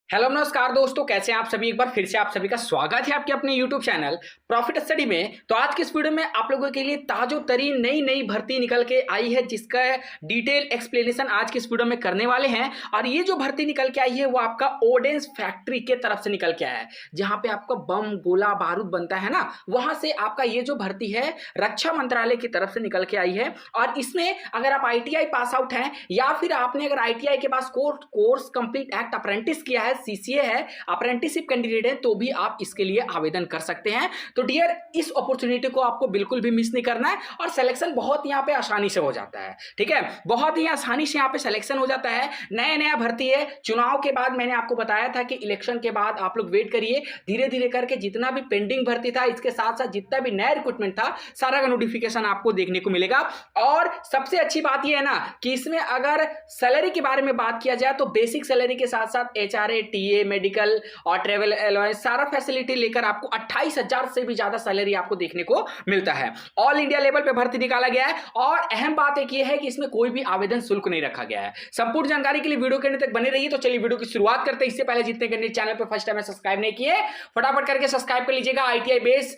Hello नमस्कार दोस्तों, कैसे हैं आप सभी। एक बार फिर से आप सभी का स्वागत है आपके अपने YouTube चैनल प्रॉफिट स्टडी में। तो आज की इस वीडियो में आप लोगों के लिए ताजो तरीन नई नई भर्ती निकल के आई है, जिसका डिटेल एक्सप्लेनेशन आज की इस वीडियो में करने वाले हैं। और ये जो भर्ती निकल के आई है वो आपका ऑर्डिनेंस फैक्ट्री के तरफ से निकल के आया है, जहां पे आपका बम गोला बारूद बनता है ना, वहां से आपका ये जो भर्ती है रक्षा मंत्रालय की तरफ से निकल के आई है। और इसमें अगर आप ITI पास आउट हैं या फिर आपने अगर ITI के पास कोर्स कंप्लीट एक्ट अप्रेंटिस किया है, CCA है, अप्रेंटिसशिप कैंडिडेट है, तो भी आप इसके लिए आवेदन कर सकते हैं। तो डियर, इस अपॉर्चुनिटी को आपको बिल्कुल भी मिस नहीं करना है और सिलेक्शन बहुत यहाँ पे आसानी से हो जाता है। ठीक है, बहुत ही आसानी से यहाँ पे सिलेक्शन हो जाता है। नया भर्ती है। चुनाव के बाद मैंने आपको बताया था कि इलेक्शन के बाद आप लोग वेट करिए, धीरे धीरे करके जितना भी पेंडिंग भर्ती था, इसके साथ साथ जितना भी नया रिक्रूटमेंट था, सारा का नोटिफिकेशन आपको देखने को मिलेगा। और सबसे अच्छी बात यह है ना कि इसमें अगर सैलरी के बारे में बात किया जाए तो बेसिक सैलरी के साथ साथ HRA, TA, मेडिकल और ट्रेवल अलाउंस सारा फैसिलिटी लेकर आपको 28,000 से भी ज्यादा सैलरी आपको देखने को मिलता है। ऑल इंडिया लेवल पे भर्ती निकाला गया है और अहम बात एक ये है कि इसमें कोई भी आवेदन शुल्क नहीं रखा गया है। संपूर्ण जानकारी के लिए वीडियो के अंत तक बने रहिए। तो चलिए वीडियो की शुरुआत करते हैं। इससे पहले जितने कैंडिडेट चैनल पर फर्स्ट टाइम सब्सक्राइब नहीं किए, फटाफट करके सब्सक्राइब कर लीजिएगा। ITI बेस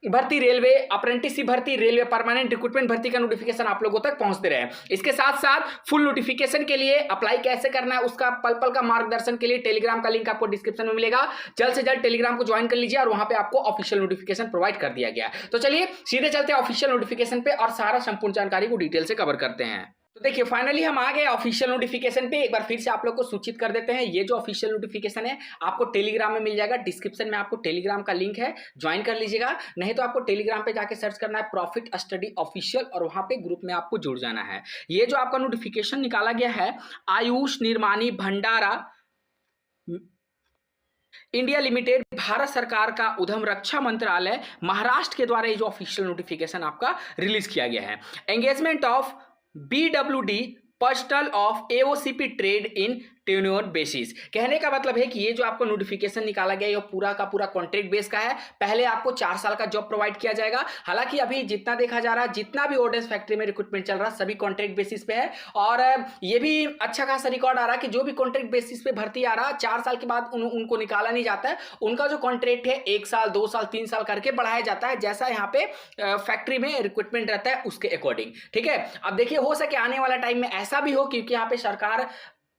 भर्ती, रेलवे अप्रेंटिसशिप भर्ती, रेलवे परमानेंट रिक्रूटमेंट भर्ती का नोटिफिकेशन आप लोगों तक पहुंचते रहे। इसके साथ साथ फुल नोटिफिकेशन के लिए अप्लाई कैसे करना है उसका पल पल का मार्गदर्शन के लिए टेलीग्राम का लिंक आपको डिस्क्रिप्शन में मिलेगा। जल्द से जल्द टेलीग्राम को ज्वाइन कर लीजिए और वहां पे आपको ऑफिशियल नोटिफिकेशन प्रोवाइड कर दिया गया। तो चलिए सीधे चलते हैं ऑफिशियल नोटिफिकेशन पे और सारा संपूर्ण जानकारी को डिटेल से कवर करते हैं। तो देखिए, फाइनली हम आ गए ऑफिशियल नोटिफिकेशन पे। एक बार फिर से आप लोग को सूचित कर देते हैं, ये जो ऑफिशियल नोटिफिकेशन है आपको टेलीग्राम में मिल जाएगा। डिस्क्रिप्शन में आपको टेलीग्राम का लिंक है, ज्वाइन कर लीजिएगा। नहीं तो आपको टेलीग्राम पे जाके सर्च करना है प्रॉफिट स्टडी ऑफिशियल और वहां पे ग्रुप में आपको जुड़ जाना है। ये जो आपका नोटिफिकेशन निकाला गया है, आयुष निर्माणी भंडारा इंडिया लिमिटेड, भारत सरकार का उद्यम रक्षा मंत्रालय महाराष्ट्र के द्वारा ये जो ऑफिशियल नोटिफिकेशन आपका रिलीज किया गया है। Engagement of BWD personal of AOCP trade in tenure basis. कहने का मतलब है कि ये जो आपको नोटिफिकेशन निकाला गया ये पूरा का पूरा कॉन्ट्रैक्ट बेस का है। पहले आपको 4 साल का जॉब प्रोवाइड किया जाएगा। हालांकि अभी जितना देखा जा रहा है, जितना भी ऑर्डिनेंस फैक्ट्री में रिक्रूटमेंट चल रहा है, सभी कॉन्ट्रैक्ट बेसिस पे है। और ये भी अच्छा खासा रिकॉर्ड आ रहा है कि जो भी कॉन्ट्रैक्ट बेसिस पे भर्ती आ रहा है, 4 साल के बाद उनको निकाला नहीं जाता है। उनका जो कॉन्ट्रैक्ट है 1 साल, 2 साल, 3 साल करके बढ़ाया जाता है, जैसा यहाँ पे फैक्ट्री में रिक्रूटमेंट रहता है उसके अकॉर्डिंग। ठीक है, अब देखिए, हो सके आने वाला टाइम में ऐसा भी हो, क्योंकि यहाँ पे सरकार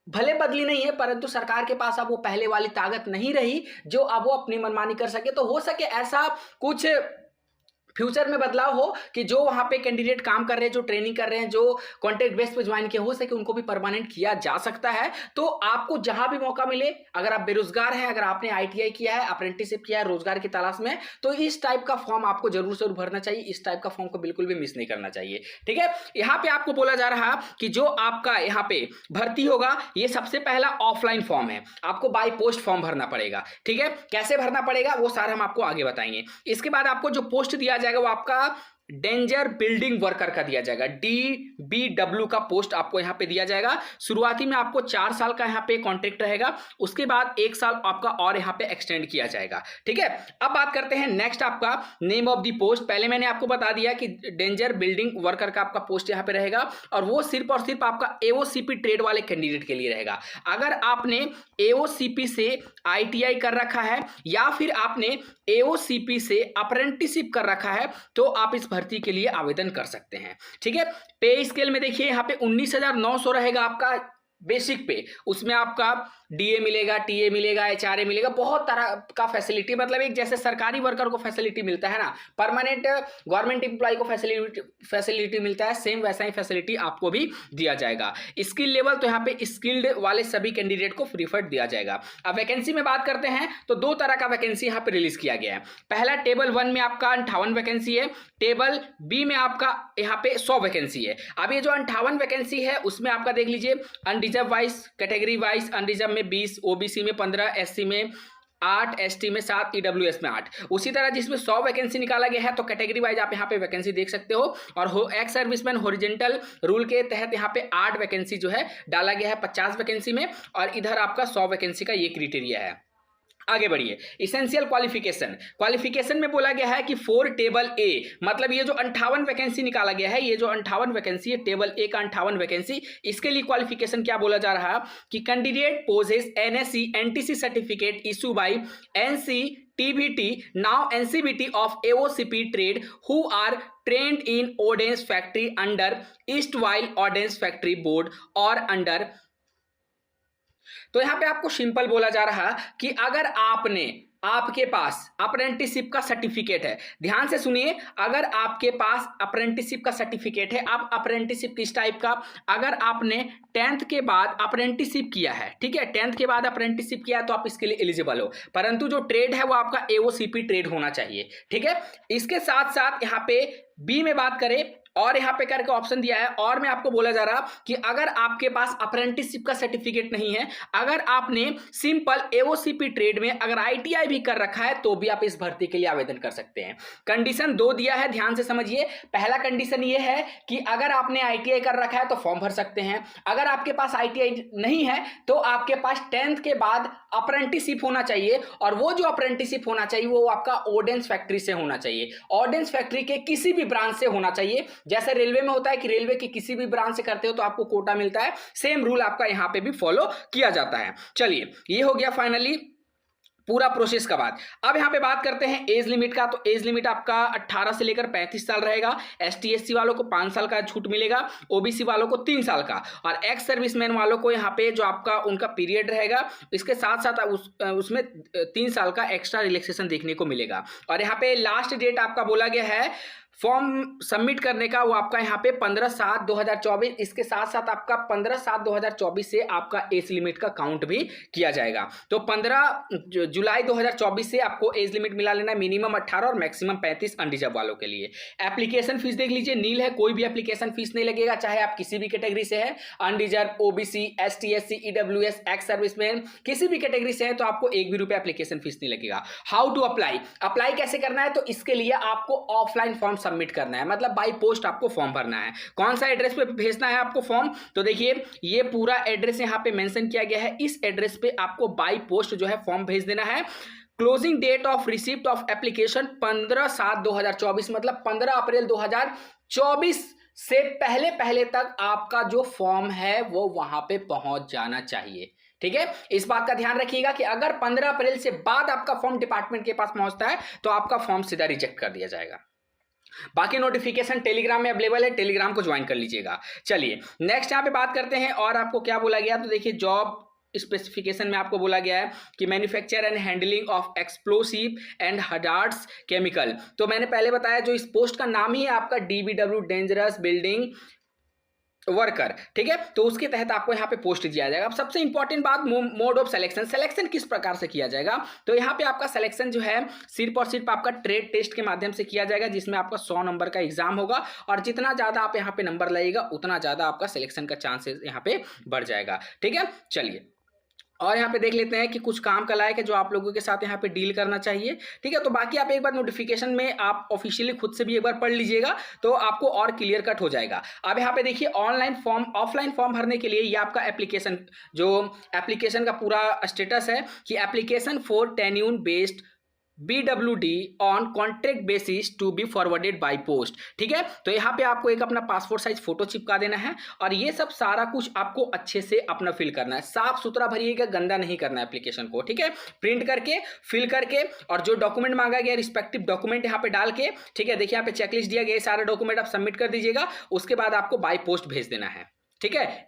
भले बदली नहीं है, परंतु सरकार के पास अब वो पहले वाली ताकत नहीं रही जो अब वो अपनी मनमानी कर सके। तो हो सके ऐसा कुछ फ्यूचर में बदलाव हो कि जो वहां पे कैंडिडेट काम कर रहे हैं, जो ट्रेनिंग कर रहे हैं, जो कॉन्ट्रैक्ट बेस पे ज्वाइन किया, हो सके उनको भी परमानेंट किया जा सकता है। तो आपको जहां भी मौका मिले, अगर आप बेरोजगार हैं, अगर आपने ITI किया है, अप्रेंटिसशिप किया है, रोजगार की तलाश में, तो इस टाइप का फॉर्म आपको जरूर से भरना चाहिए। इस टाइप का फॉर्म को बिल्कुल भी मिस नहीं करना चाहिए। ठीक है, यहाँ पे आपको बोला जा रहा कि जो आपका यहाँ पे भर्ती होगा, ये सबसे पहला ऑफलाइन फॉर्म है, आपको बाय पोस्ट फॉर्म भरना पड़ेगा। ठीक है, कैसे भरना पड़ेगा वो सारा हम आपको आगे बताएंगे। इसके बाद आपको जो पोस्ट दिया जाएगा वो आपका डेंजर बिल्डिंग वर्कर का दिया जाएगा। DBW का पोस्ट आपको यहां पे दिया जाएगा। शुरुआती में आपको 4 साल का यहां पे कॉन्ट्रैक्ट रहेगा, उसके बाद 1 साल आपका और यहां पे एक्सटेंड किया जाएगा। ठीक है, अब बात करते हैं नेक्स्ट आपका नेम ऑफ द पोस्ट। पहले मैंने आपको बता दिया कि डेंजर बिल्डिंग वर्कर का आपका पोस्ट यहां पे रहेगा और वो सिर्फ और सिर्फ आपका AOCP ट्रेड वाले कैंडिडेट के लिए रहेगा। अगर आपने AOCP से ITI कर रखा है या फिर आपने AOCP से अप्रेंटिसशिप कर रखा है, तो आप इस भर्ती के लिए आवेदन कर सकते हैं। ठीक है, पे स्केल में देखिए यहाँ पे 19,900 रहेगा आपका बेसिक पे। उसमें आपका DA मिलेगा, TA मिलेगा, HRA मिलेगा, बहुत तरह का फैसिलिटी, मतलब एक जैसे सरकारी वर्कर को फैसिलिटी मिलता है ना, परमानेंट गवर्नमेंट एम्प्लॉय को फैसिलिटी मिलता है, सेम वैसा ही फैसिलिटी आपको भी दिया जाएगा। स्किल लेवल तो यहाँ पे स्किल्ड वाले सभी कैंडिडेट को प्रीफर्ड दिया जाएगा। अब वैकेंसी में बात करते हैं तो 2 तरह का वैकेंसी यहाँ पे रिलीज किया गया है। पहला टेबल 1 में आपका 58 वैकेंसी है, टेबल B में आपका यहाँ पे 100 वैकेंसी है। अब ये जो 58 वैकेंसी है उसमें आपका देख लीजिए, unreserve wise, category wise unreserve में 20, OBC में 15, SC में 8, ST में 7, EWS में 8। उसी तरह जिसमें 100 वैकेंसी निकाला गया है तो कैटेगरी वाइज आप यहाँ पे वैकेंसी देख सकते हो। और एक्स सर्विसमैन हॉरिजॉन्टल रूल के तहत यहाँ पे 8 वैकेंसी जो है डाला गया है 50 वैकेंसी में, और इधर आपका 100 वैकेंसी का ये क्राइटेरिया है। आगे बढ़िए। इसेंशियल क्वालिफिकेशन में बोला गया है कि 4 टेबल ए, मतलब ये जो 58 वैकेंसी निकाला गया है, ये जो 58 वैकेंसी है, टेबल ए का 58 वैकेंसी, इसके लिए क्वालिफिकेशन क्या बोला जा रहा है कि candidate possess NSC NTC certificate issue by NCTBT now NCBT of AOCP trade who are trained in ordnance factory under Eastwhile Ordnance Factory Board or under। तो यहां पे आपको सिंपल बोला जा रहा कि अगर आपके पास अप्रेंटिसशिप का सर्टिफिकेट है, ध्यान से सुनिए, अगर आपके पास अप्रेंटिसशिप का सर्टिफिकेट है, आप अप्रेंटिसशिप किस टाइप का, अगर आपने 10th के बाद अप्रेंटिसशिप किया है, ठीक है, 10th के बाद अप्रेंटिसशिप किया तो आप इसके लिए एलिजिबल हो, परंतु जो ट्रेड है वो आपका AOCP ट्रेड होना चाहिए, ठीक है। इसके साथ साथ यहाँ पे बी में बात करें और यहाँ पे करके ऑप्शन दिया है, और मैं आपको बोला जा रहा कि अगर आपके पास अप्रेंटिसशिप का सर्टिफिकेट नहीं है, अगर आपने सिंपल AOCP ट्रेड में अगर ITI भी कर रखा है तो भी आप इस भर्ती के लिए आवेदन कर सकते हैं। कंडीशन 2 दिया है, ध्यान से समझिए। पहला कंडीशन ये है कि अगर आपने ITI कर रखा है तो फॉर्म भर सकते हैं, अगर आपके पास ITI नहीं है तो आपके पास 10th के बाद अप्रेंटिसशिप होना चाहिए, और वो जो अप्रेंटिसशिप होना चाहिए वो आपका ऑर्डिनेंस फैक्ट्री से होना चाहिए, ऑर्डिनेंस फैक्ट्री के किसी भी ब्रांच से होना चाहिए। जैसे रेलवे में होता है कि रेलवे की किसी भी ब्रांच से करते हो तो आपको कोटा मिलता है, सेम रूल आपका यहां पे भी फॉलो किया जाता है। चलिए, ये हो गया फाइनली पूरा प्रोसेस का बात। अब यहां पे बात करते हैं एज लिमिट का। तो एज लिमिट आपका 18 से लेकर 35 साल रहेगा। ST SC वालों को 5 साल का छूट मिलेगा, OBC वालों को 3 साल का, और एक्स सर्विसमैन वालों को यहाँ पे जो आपका उनका पीरियड रहेगा, इसके साथ साथ उसमें 3 साल का एक्स्ट्रा रिलैक्सेशन देखने को मिलेगा। और यहाँ पे लास्ट डेट आपका बोला गया है फॉर्म सबमिट करने का, वो आपका यहाँ पे 15/7/2024, इसके साथ साथ आपका 15/7/2024 से आपका एज लिमिट का काउंट भी किया जाएगा। तो 15 जुलाई 2024 से आपको एज लिमिट मिला लेना है, मिनिमम 18 और मैक्सिमम 35 अनरिजर्व वालों के लिए। एप्लीकेशन फीस देख लीजिए, नील है, कोई भी एप्लीकेशन फीस नहीं लगेगा, चाहे आप किसी भी कैटेगरी से है, unreserve, OBC, ST SC, EWS, ex serviceman, किसी भी कैटेगरी से है तो आपको 1 भी रुपया एप्लीकेशन फीस नहीं लगेगा। हाउ टू अप्लाई कैसे करना है, तो इसके लिए आपको ऑफलाइन फॉर्म सबमिट करना है, मतलब बाय पोस्ट आपको फॉर्म भरना है। कौन सा एड्रेस पे भेजना है आपको फॉर्म, तो देखिए ये पूरा एड्रेस यहां पे मेंशन किया गया है, इस एड्रेस पे आपको बाय पोस्ट जो है फॉर्म भेज देना है। Closing date of receipt of application 15/7/2024, मतलब 15 अप्रैल 2024 से पहले तक आपका जो फॉर्म है वो वहां पे पहुंच जाना चाहिए, ठीक है। इस बात का ध्यान रखिएगा कि अगर 15 अप्रैल से बाद आपका फॉर्म डिपार्टमेंट के पास पहुंचता है तो आपका फॉर्म सीधा रिजेक्ट कर दिया जाएगा। बाकी नोटिफिकेशन टेलीग्राम में अवेलेबल है, टेलीग्राम को ज्वाइन कर लीजिएगा। चलिए नेक्स्ट यहाँ पे बात करते हैं, और आपको क्या बोला गया, तो देखिए जॉब स्पेसिफिकेशन में आपको बोला गया है कि manufacture and handling of explosive and hazards chemical. तो मैंने पहले बताया जो इस पोस्ट का नाम ही है आपका DBW, डेंजरस बिल्डिंग वर्कर, ठीक है, तो उसके तहत आपको यहाँ पे पोस्ट दिया जाएगा। अब सबसे इंपॉर्टेंट बात, मोड ऑफ सिलेक्शन किस प्रकार से किया जाएगा, तो यहाँ पे आपका सिलेक्शन जो है सिर्फ और सिर्फ आपका ट्रेड टेस्ट के माध्यम से किया जाएगा, जिसमें आपका 100 नंबर का एग्जाम होगा, और जितना ज्यादा आप यहाँ पे नंबर लाइएगा उतना ज्यादा आपका सिलेक्शन का चांसेस यहाँ पे बढ़ जाएगा, ठीक है। चलिए, और यहाँ पे देख लेते हैं कि कुछ काम का लायक है जो आप लोगों के साथ यहाँ पे डील करना चाहिए, ठीक है। तो बाकी आप एक बार नोटिफिकेशन में आप ऑफिशियली खुद से भी एक बार पढ़ लीजिएगा तो आपको और क्लियर कट हो जाएगा। अब यहाँ पे देखिए ऑफलाइन फॉर्म भरने के लिए ये आपका एप्लीकेशन का पूरा स्टेटस है कि application for tenure based BWD on contract basis to be forwarded by post, ठीक है। तो यहाँ पे आपको एक अपना पासपोर्ट साइज फोटो चिपका देना है, और ये सब सारा कुछ आपको अच्छे से अपना फिल करना है, साफ सुथरा भरिएगा, गंदा नहीं करना है एप्लीकेशन को, ठीक है। प्रिंट करके फिल करके, और जो डॉक्यूमेंट मांगा गया रिस्पेक्टिव डॉक्यूमेंट यहाँ पे डाल के, ठीक है, देखिए यहाँ पे चेकलिस्ट दिया गया, सारे डॉक्यूमेंट आप सबमिट कर दीजिएगा। उसके बाद आपको बाय पोस्ट भेज देना है, ठीक है।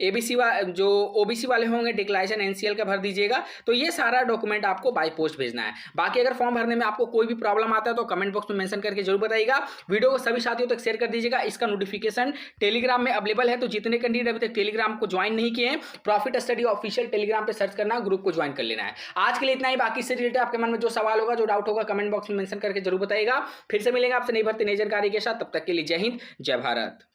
जो OBC वाले होंगे डिक्लेरेशन NCL का भर दीजिएगा। तो ये सारा डॉक्यूमेंट आपको बाय पोस्ट भेजना है। बाकी अगर फॉर्म भरने में आपको कोई भी प्रॉब्लम आता है तो कमेंट बॉक्स में मेंशन करके जरूर बताइएगा। वीडियो को सभी साथियों तक शेयर कर दीजिएगा। इसका नोटिफिकेशन टेलीग्राम में अवेलेबल है, तो जितने कैंडिडेट अभी तक टेलीग्राम को ज्वाइन नहीं किए हैं, प्रॉफिट स्टडी ऑफिशियल टेलीग्राम पे सर्च करना, ग्रुप को ज्वाइन कर लेना है। आज के लिए इतना ही। बाकी से रिलेटेड आपके मन में जो सवाल होगा, जो डाउट होगा, कमेंट बॉक्स में मेंशन करके जरूर बताइएगा। फिर से मिलेंगे आपसे नई भर्ती नई जानकारी के साथ, तब तक के लिए जय हिंद, जय भारत।